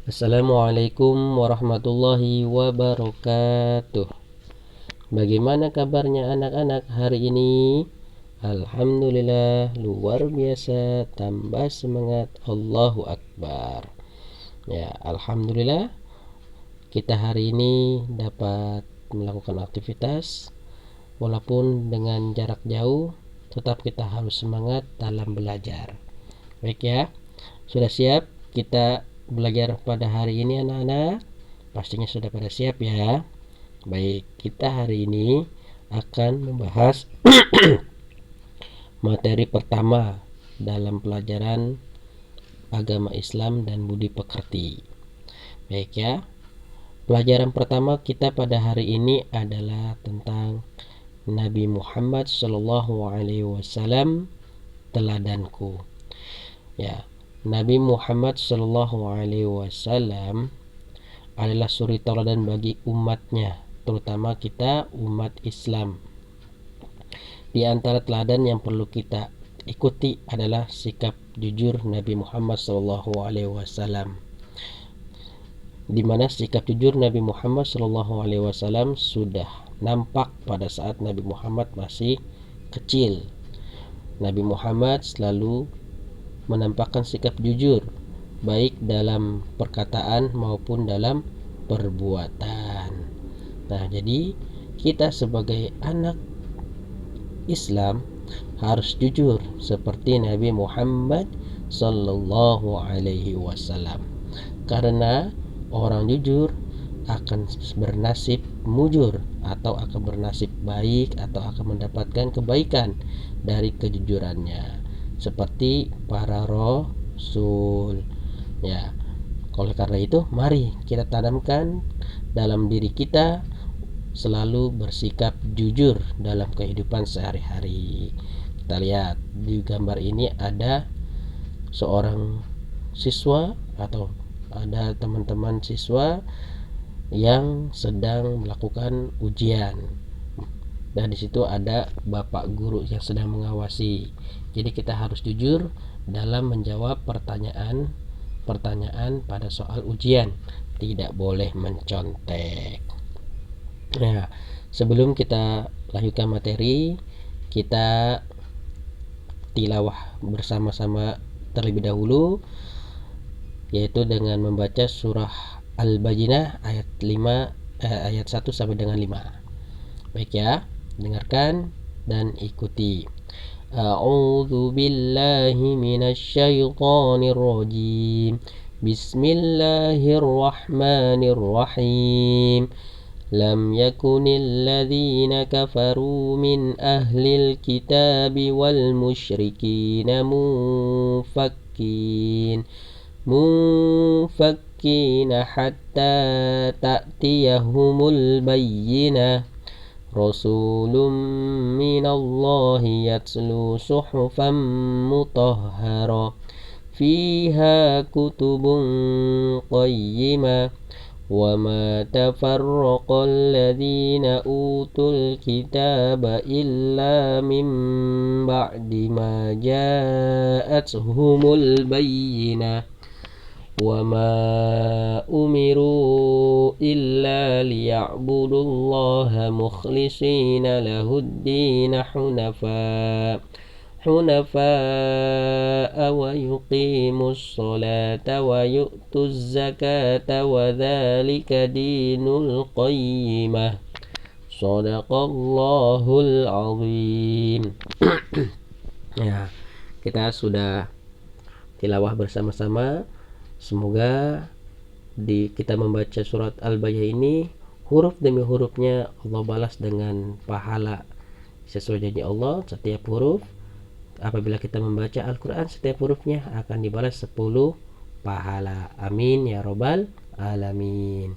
Assalamualaikum warahmatullahi wabarakatuh. Bagaimana kabarnya anak-anak hari ini? Alhamdulillah, luar biasa, tambah semangat, Allahu Akbar. Ya, Alhamdulillah kita hari ini dapat melakukan aktivitas walaupun dengan jarak jauh, tetap kita harus semangat dalam belajar. Baik ya, sudah siap kita belajar pada hari ini anak-anak? Pastinya sudah pada siap ya. Baik, kita hari ini akan membahas materi pertama dalam pelajaran agama Islam dan budi pekerti. Baik ya. Pelajaran pertama kita pada hari ini adalah tentang Nabi Muhammad Shallallahu Alaihi Wasallam, teladanku. Ya, Nabi Muhammad Shallallahu Alaihi Wasallam adalah suri tauladan bagi umatnya, terutama kita umat Islam. Di antara teladan yang perlu kita ikuti adalah sikap jujur Nabi Muhammad Shallallahu Alaihi Wasallam, di mana sikap jujur Nabi Muhammad Shallallahu Alaihi Wasallam sudah nampak pada saat Nabi Muhammad masih kecil. Nabi Muhammad selalu menampakkan sikap jujur baik dalam perkataan maupun dalam perbuatan. Nah, jadi kita sebagai anak Islam harus jujur seperti Nabi Muhammad Sallallahu Alaihi Wasallam. Karena orang jujur akan bernasib mujur atau akan bernasib baik atau akan mendapatkan kebaikan dari kejujurannya, seperti para rasul. Ya, oleh karena itu mari kita tanamkan dalam diri kita selalu bersikap jujur dalam kehidupan sehari-hari. Kita lihat di gambar ini ada seorang siswa atau ada teman-teman siswa yang sedang melakukan ujian. Dan di situ ada bapak guru yang sedang mengawasi. Jadi kita harus jujur dalam menjawab pertanyaan pada soal ujian. Tidak boleh mencontek. Nah, sebelum kita lanjutkan materi, kita tilawah bersama-sama terlebih dahulu, yaitu dengan membaca surah Al-Baqarah ayat 1 sampai dengan 5. Baik ya, dengarkan dan ikuti. A'udzu billahi minasyaitonir rajim. Bismillahirrahmanirrahim. Lam yakunil ladzina kafaru min ahlil kitabi wal musyrikin munfakkin hatta ta'tiyahumul bayyinah. Rasulun minallahi yatlu suhufan mutahhara fiha kutubun qayyimah wa ma tafarraqal ladzina utul kitaba illa min ba'di ma ja'atuhumul bayyinah wa ma umiru illa liya'budullaha mukhlishina lahud-din hunafa wa yuqimus salata wa yu'tuz zakata wa dzalika dinul qayyimah. Shadaqallahul azim. Ya, kita sudah tilawah bersama-sama. Semoga kita membaca surat Al-Baqarah ini huruf demi hurufnya Allah balas dengan pahala sesuai janji Allah. Setiap huruf, apabila kita membaca Al-Quran, setiap hurufnya akan dibalas 10 pahala. Amin ya robbal alamin.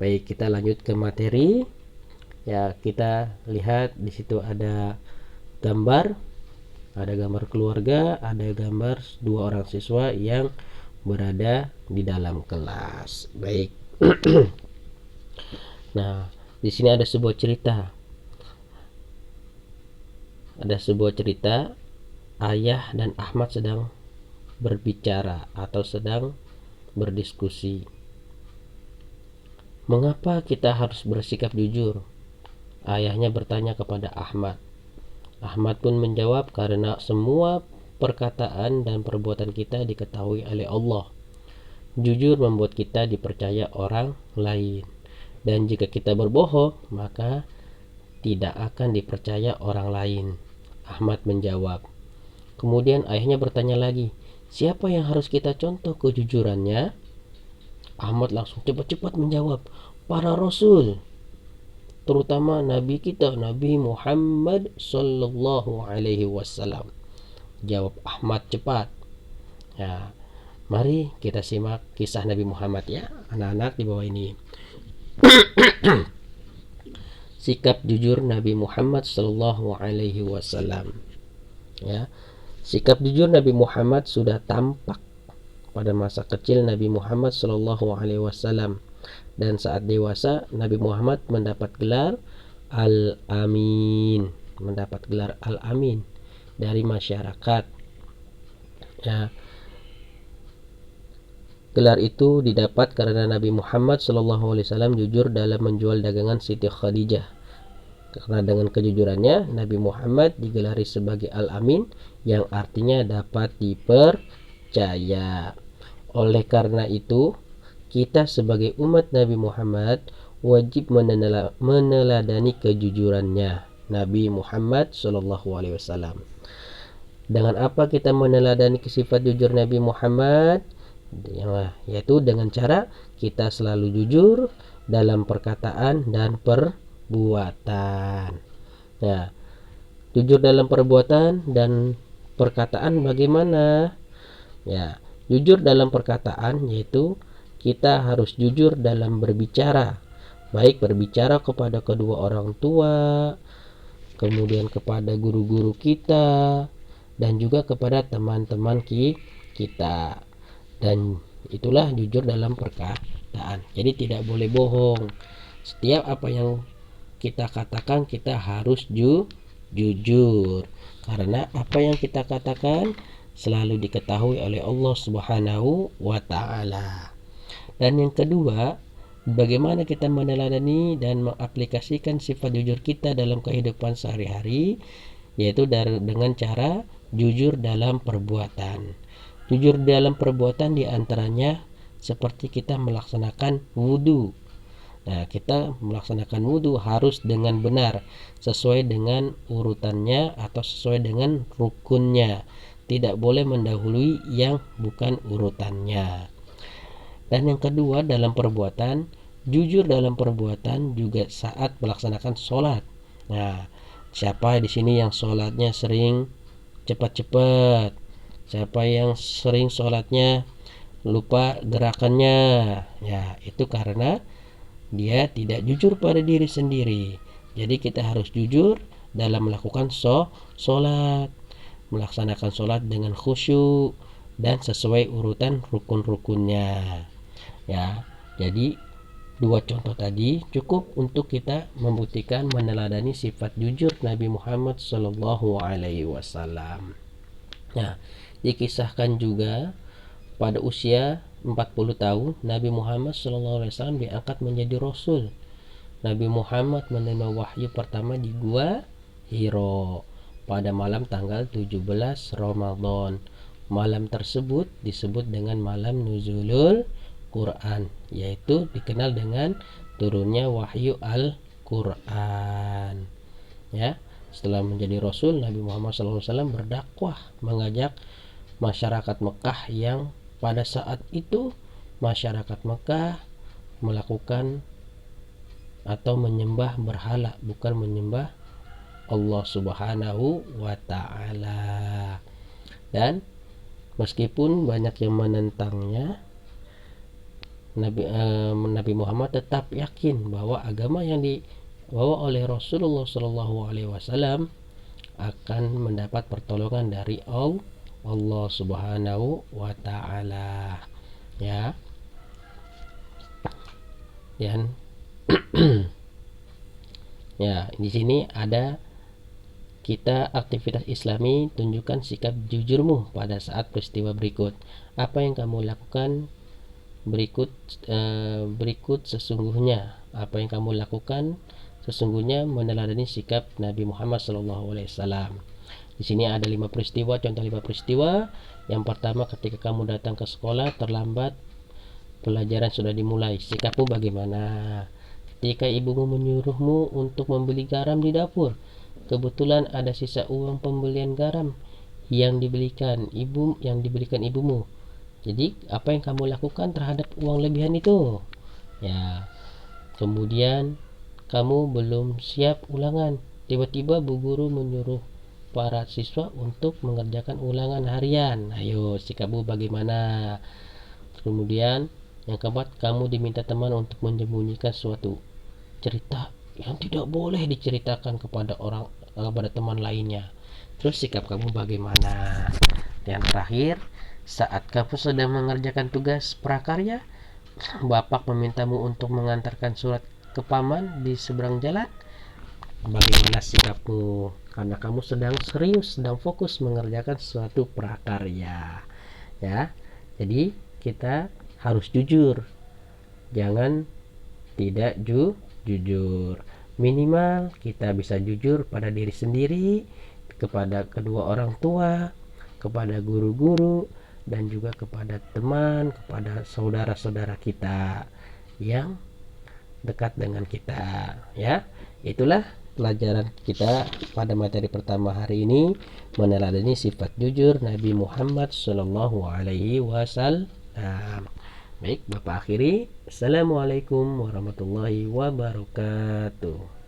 Baik, kita lanjut ke materi. Ya, kita lihat di situ ada gambar keluarga, ada gambar dua orang siswa yang berada di dalam kelas. Baik. Nah, di sini ada sebuah cerita. Ayah dan Ahmad sedang berbicara atau sedang berdiskusi. Mengapa kita harus bersikap jujur? Ayahnya bertanya kepada Ahmad. Ahmad pun menjawab, karena semua perkataan dan perbuatan kita diketahui oleh Allah. Jujur membuat kita dipercaya orang lain. Dan jika kita berbohong, maka tidak akan dipercaya orang lain. Ahmad menjawab. Kemudian ayahnya bertanya lagi, siapa yang harus kita contoh kejujurannya? Ahmad langsung cepat-cepat menjawab, para rasul, terutama nabi kita, Nabi Muhammad sallallahu alaihi wasallam. Jawab Ahmad cepat. Ya, mari kita simak kisah Nabi Muhammad ya, anak-anak di bawah ini. Sikap jujur Nabi Muhammad sallallahu alaihi wasallam. Ya, sikap jujur Nabi Muhammad sudah tampak pada masa kecil Nabi Muhammad sallallahu alaihi wasallam, dan saat dewasa Nabi Muhammad mendapat gelar Al-Amin, dari masyarakat. Ya, gelar itu didapat karena Nabi Muhammad sallallahu alaihi wasallam jujur dalam menjual dagangan Siti Khadijah. Karena dengan kejujurannya Nabi Muhammad digelari sebagai Al-Amin, yang artinya dapat dipercaya. Oleh karena itu, kita sebagai umat Nabi Muhammad wajib meneladani kejujurannya Nabi Muhammad sallallahu alaihi wasallam. Dengan apa kita meneladani sifat jujur Nabi Muhammad? Yaitu dengan cara kita selalu jujur dalam perkataan dan perbuatan. Nah, jujur dalam perbuatan dan perkataan bagaimana? Ya, jujur dalam perkataan yaitu kita harus jujur dalam berbicara, baik berbicara kepada kedua orang tua, kemudian kepada guru-guru kita, dan juga kepada teman-teman kita. Dan itulah jujur dalam perkataan. Jadi tidak boleh bohong. Setiap apa yang kita katakan kita harus jujur, karena apa yang kita katakan selalu diketahui oleh Allah Subhanahu wa taala. Dan yang kedua, bagaimana kita meneladani dan mengaplikasikan sifat jujur kita dalam kehidupan sehari-hari, yaitu dengan cara jujur dalam perbuatan. Jujur dalam perbuatan diantaranya seperti kita melaksanakan wudhu. Nah, kita melaksanakan wudhu harus dengan benar, sesuai dengan urutannya atau sesuai dengan rukunnya. Tidak boleh mendahului yang bukan urutannya. Dan yang kedua, dalam perbuatan, jujur dalam perbuatan juga saat melaksanakan sholat. Nah, siapa di sini yang sholatnya sering cepat-cepat? Siapa yang sering sholatnya lupa gerakannya? Ya, itu karena dia tidak jujur pada diri sendiri. Jadi kita harus jujur dalam melakukan sholat, melaksanakan sholat dengan khusyuk dan sesuai urutan rukun-rukunnya. Ya, jadi dua contoh tadi cukup untuk kita membuktikan meneladani sifat jujur Nabi Muhammad sallallahu alaihi wasallam. Nah, dikisahkan juga pada usia 40 tahun Nabi Muhammad SAW diangkat menjadi Rasul. Nabi Muhammad menerima wahyu pertama di Gua Hiro pada malam tanggal 17 Ramadan. Malam tersebut disebut dengan malam nuzulul Quran, yaitu dikenal dengan turunnya wahyu Al-Quran. Ya, setelah menjadi Rasul, Nabi Muhammad SAW berdakwah mengajak masyarakat Mekah yang pada saat itu masyarakat Mekah melakukan atau menyembah berhala, bukan menyembah Allah Subhanahu wa taala. Dan meskipun banyak yang menentangnya, Nabi Muhammad tetap yakin bahwa agama yang dibawa oleh Rasulullah Shallallahu alaihi wasallam akan mendapat pertolongan dari Allah Subhanahu wa taala. Ya. Dan ya, di sini ada kita aktivitas Islami, tunjukkan sikap jujurmu pada saat peristiwa berikut. Apa yang kamu lakukan berikut sesungguhnya apa yang kamu lakukan sesungguhnya meneladani sikap Nabi Muhammad SAW. Di sini ada 5 peristiwa, contoh 5 peristiwa. Yang pertama, ketika kamu datang ke sekolah terlambat, pelajaran sudah dimulai, sikapmu bagaimana? Ketika ibumu menyuruhmu untuk membeli garam di dapur, kebetulan ada sisa uang pembelian garam yang dibelikan ibumu. Jadi apa yang kamu lakukan terhadap uang lebihan itu? Ya, kemudian kamu belum siap ulangan, tiba-tiba bu guru menyuruh para siswa untuk mengerjakan ulangan harian. Ayo, sikapmu bagaimana? Kemudian yang keempat, kamu diminta teman untuk menyembunyikan suatu cerita yang tidak boleh diceritakan kepada teman lainnya. Terus sikap kamu bagaimana? Yang terakhir, saat kamu sedang mengerjakan tugas prakarya, bapak memintamu untuk mengantarkan surat ke paman di seberang jalan. Bagaimana sikapmu? Karena kamu sedang serius, sedang fokus mengerjakan suatu prakarya. Ya, jadi kita harus jujur. Jangan tidak jujur. Minimal kita bisa jujur pada diri sendiri, kepada kedua orang tua, kepada guru-guru, dan juga kepada teman, kepada saudara-saudara kita yang dekat dengan kita. Ya, itulah pelajaran kita pada materi pertama hari ini, meneladani sifat jujur Nabi Muhammad Shallallahu Alaihi Wasallam. Baik, Bapak akhiri. Assalamualaikum warahmatullahi wabarakatuh.